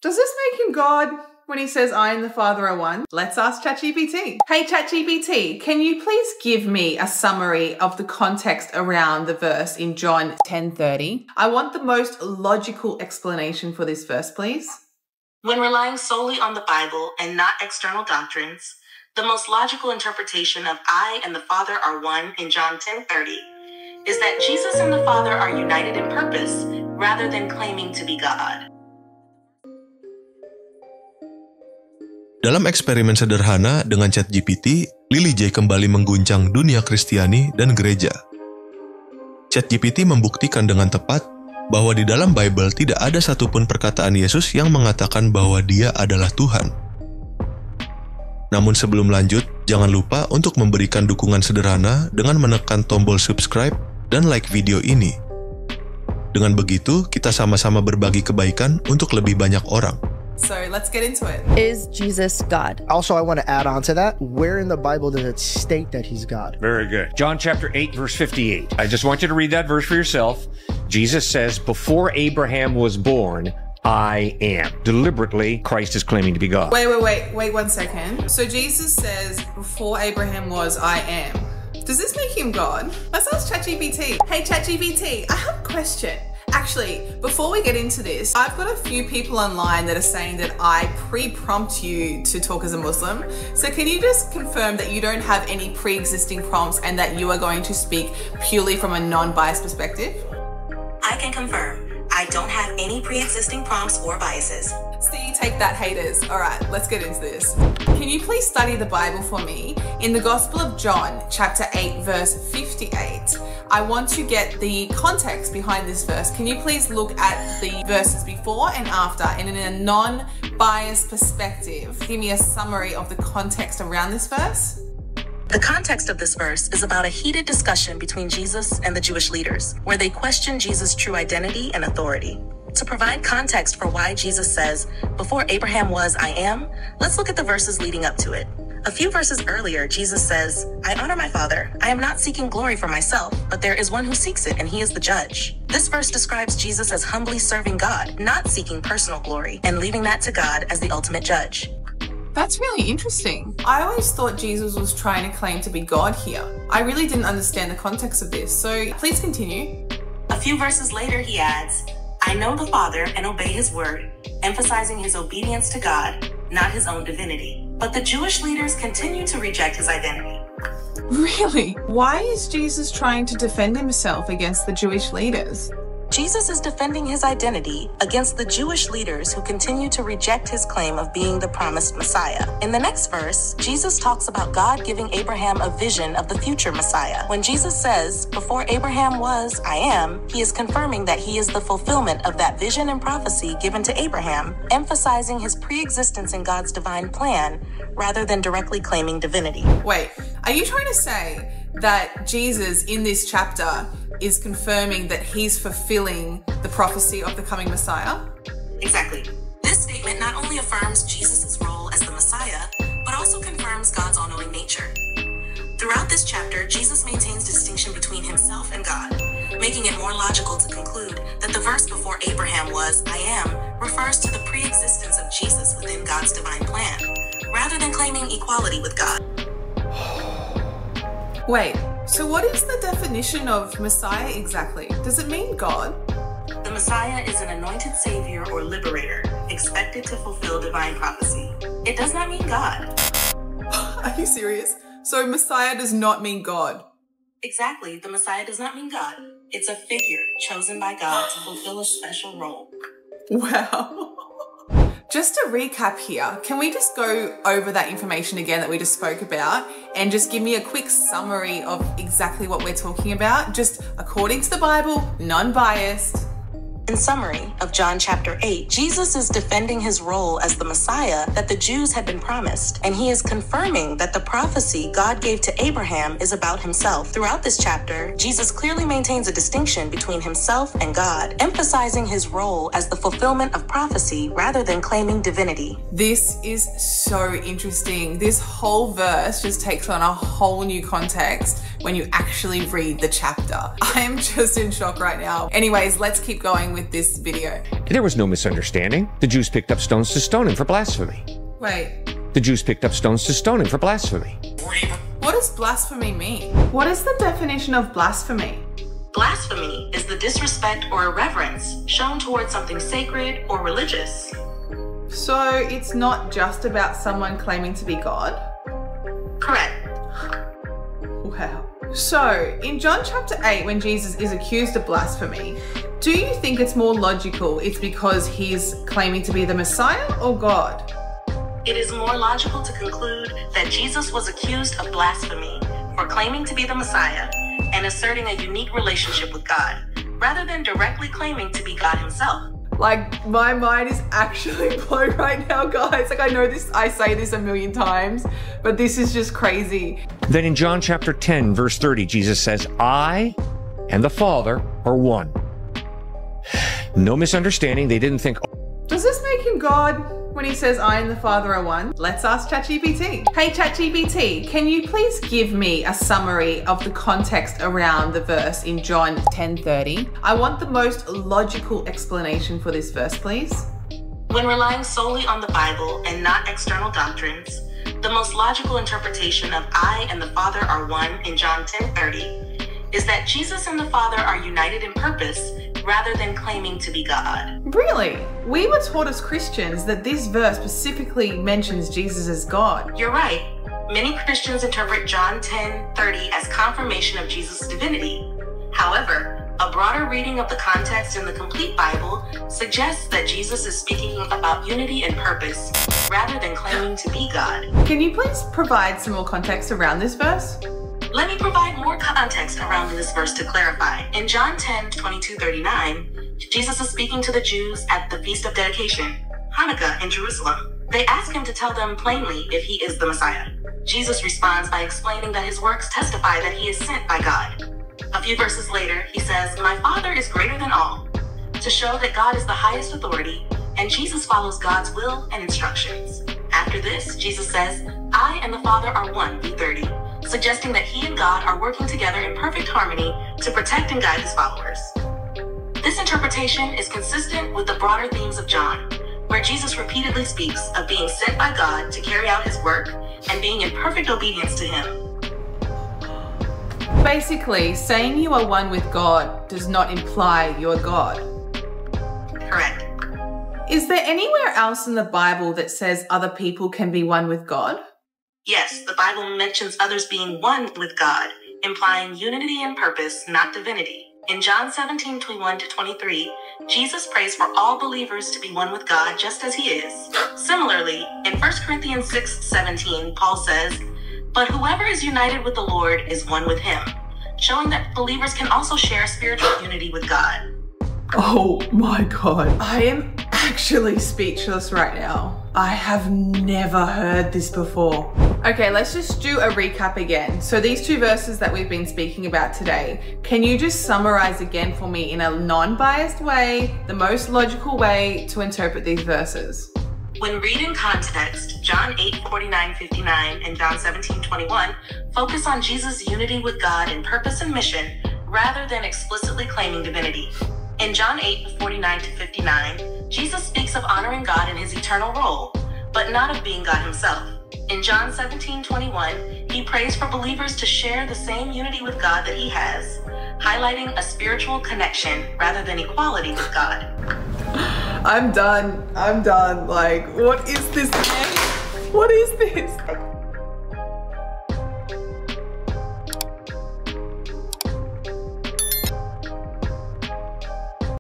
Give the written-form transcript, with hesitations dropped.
Does this make him God when he says I and the Father are one? Let's ask ChatGPT. Hey ChatGPT, can you please give me a summary of the context around the verse in John 10:30? I want the most logical explanation for this verse, please. When relying solely on the Bible and not external doctrines, the most logical interpretation of I and the Father are one in John 10:30 is that Jesus and the Father are united in purpose rather than claiming to be God. Dalam eksperimen sederhana dengan ChatGPT, Lily J kembali mengguncang dunia Kristiani dan gereja. ChatGPT membuktikan dengan tepat bahwa di dalam Bible tidak ada satupun perkataan Yesus yang mengatakan bahwa Dia adalah Tuhan. Namun sebelum lanjut, jangan lupa untuk memberikan dukungan sederhana dengan menekan tombol subscribe dan like video ini. Dengan begitu, kita sama-sama berbagi kebaikan untuk lebih banyak orang. So let's get into it. Is Jesus God? Also, I want to add on to that. Where in the Bible does it state that he's God? Very good. John chapter 8, verse 58. I just want you to read that verse for yourself. Jesus says, before Abraham was born, I am. Deliberately, Christ is claiming to be God. Wait 1 second. So Jesus says, before Abraham was, I am. Does this make him God? Let's ask ChatGPT. Hey ChatGPT, I have a question. Actually, before we get into this, I've got a few people online that are saying that I pre-prompt you to talk as a Muslim. So can you just confirm that you don't have any pre-existing prompts and that you are going to speak purely from a non-biased perspective? I can confirm. I don't have any pre-existing prompts or biases. See, take that, haters. All right, let's get into this. Can you please study the Bible for me? In the Gospel of John, chapter 8, verse 58, I want to get the context behind this verse. Can you please look at the verses before and after and in a non-biased perspective? Give me a summary of the context around this verse. The context of this verse is about a heated discussion between Jesus and the Jewish leaders, where they question Jesus' true identity and authority. To provide context for why Jesus says, before Abraham was, I am, let's look at the verses leading up to it. A few verses earlier, Jesus says, I honor my Father. I am not seeking glory for myself, but there is one who seeks it, and he is the judge. This verse describes Jesus as humbly serving God, not seeking personal glory, and leaving that to God as the ultimate judge. That's really interesting. I always thought Jesus was trying to claim to be God here. I really didn't understand the context of this, so please continue. A few verses later, he adds, I know the Father and obey his word, emphasizing his obedience to God, not his own divinity. But the Jewish leaders continue to reject his identity. Really? Why is Jesus trying to defend himself against the Jewish leaders? Jesus is defending his identity against the Jewish leaders who continue to reject his claim of being the promised Messiah. In the next verse, Jesus talks about God giving Abraham a vision of the future Messiah. When Jesus says, before Abraham was, I am, he is confirming that he is the fulfillment of that vision and prophecy given to Abraham, emphasizing his pre-existence in God's divine plan rather than directly claiming divinity. Wait, are you trying to say that Jesus in this chapter is confirming that he's fulfilling the prophecy of the coming Messiah? Exactly. This statement not only affirms Jesus' role as the Messiah, but also confirms God's all-knowing nature. Throughout this chapter, Jesus maintains distinction between himself and God, making it more logical to conclude that the verse before Abraham was, I am, refers to the pre-existence of Jesus within God's divine plan, rather than claiming equality with God. Wait, so what is the definition of Messiah exactly? Does it mean God? The Messiah is an anointed savior or liberator, expected to fulfill divine prophecy. It does not mean God. Are you serious? So Messiah does not mean God? Exactly, the Messiah does not mean God. It's a figure chosen by God to fulfill a special role. Wow. Just to recap here, can we just go over that information again that we just spoke about and just give me a quick summary of exactly what we're talking about, just according to the Bible, non-biased? In summary of John chapter 8, Jesus is defending his role as the Messiah that the Jews had been promised, and he is confirming that the prophecy God gave to Abraham is about himself. Throughout this chapter, Jesus clearly maintains a distinction between himself and God, emphasizing his role as the fulfillment of prophecy rather than claiming divinity. This is so interesting. This whole verse just takes on a whole new context when you actually read the chapter. I am just in shock right now. Anyways, let's keep going with this video. There was no misunderstanding. The Jews picked up stones to stone him for blasphemy. Wait, The Jews picked up stones to stone him for blasphemy. what does blasphemy mean? What is the definition of blasphemy? Blasphemy is the disrespect or irreverence shown towards something sacred or religious. So it's not just about someone claiming to be God? Correct. Wow. So in John chapter 8, when Jesus is accused of blasphemy, do you think it's more logical it's because he's claiming to be the Messiah or God? It is more logical to conclude that Jesus was accused of blasphemy for claiming to be the Messiah and asserting a unique relationship with God, rather than directly claiming to be God himself. Like, my mind is actually blown right now, guys. Like, I know this, I say this a million times, but this is just crazy. Then in John chapter 10, verse 30, Jesus says, I and the Father are one. No misunderstanding. They didn't think, Does this make him God when he says I and the Father are one? Let's ask ChatGPT. Hey ChatGPT, can you please give me a summary of the context around the verse in John 10:30? I want the most logical explanation for this verse, please. When relying solely on the Bible and not external doctrines, the most logical interpretation of I and the Father are one in John 10:30 is that Jesus and the Father are united in purpose rather than claiming to be God. Really? We were taught as Christians that this verse specifically mentions Jesus as God. You're right. Many Christians interpret John 10:30 as confirmation of Jesus' divinity. However, a broader reading of the context in the complete Bible suggests that Jesus is speaking about unity and purpose rather than claiming to be God. Can you please provide some more context around this verse? Let me provide more context around this verse to clarify. In John 10:22-39, Jesus is speaking to the Jews at the Feast of Dedication, Hanukkah, in Jerusalem. They ask him to tell them plainly if he is the Messiah. Jesus responds by explaining that his works testify that he is sent by God. A few verses later, he says, "My Father is greater than all," to show that God is the highest authority, and Jesus follows God's will and instructions. After this, Jesus says, "I and the Father are one," V30, suggesting that he and God are working together in perfect harmony to protect and guide his followers. This interpretation is consistent with the broader themes of John, where Jesus repeatedly speaks of being sent by God to carry out his work and being in perfect obedience to him. Basically, saying you are one with God does not imply you are God. Correct. Is there anywhere else in the Bible that says other people can be one with God? Yes, the Bible mentions others being one with God, implying unity in purpose, not divinity. In John 17:21-23, Jesus prays for all believers to be one with God just as he is. Similarly, in 1 Corinthians 6:17, Paul says, "But whoever is united with the Lord is one with him," showing that believers can also share spiritual unity with God. Oh my God. I am actually speechless right now. I have never heard this before. Okay, let's just do a recap again. So these two verses that we've been speaking about today, can you just summarize again for me in a non-biased way, the most logical way to interpret these verses? When read in context, John 8:49-59 and John 17:21 focus on Jesus' unity with God in purpose and mission rather than explicitly claiming divinity. In John 8:49-59, Jesus speaks of honoring God in his eternal role, but not of being God himself. In John 17:21, he prays for believers to share the same unity with God that he has, highlighting a spiritual connection rather than equality with God. I'm done. Like, what is this? What is this?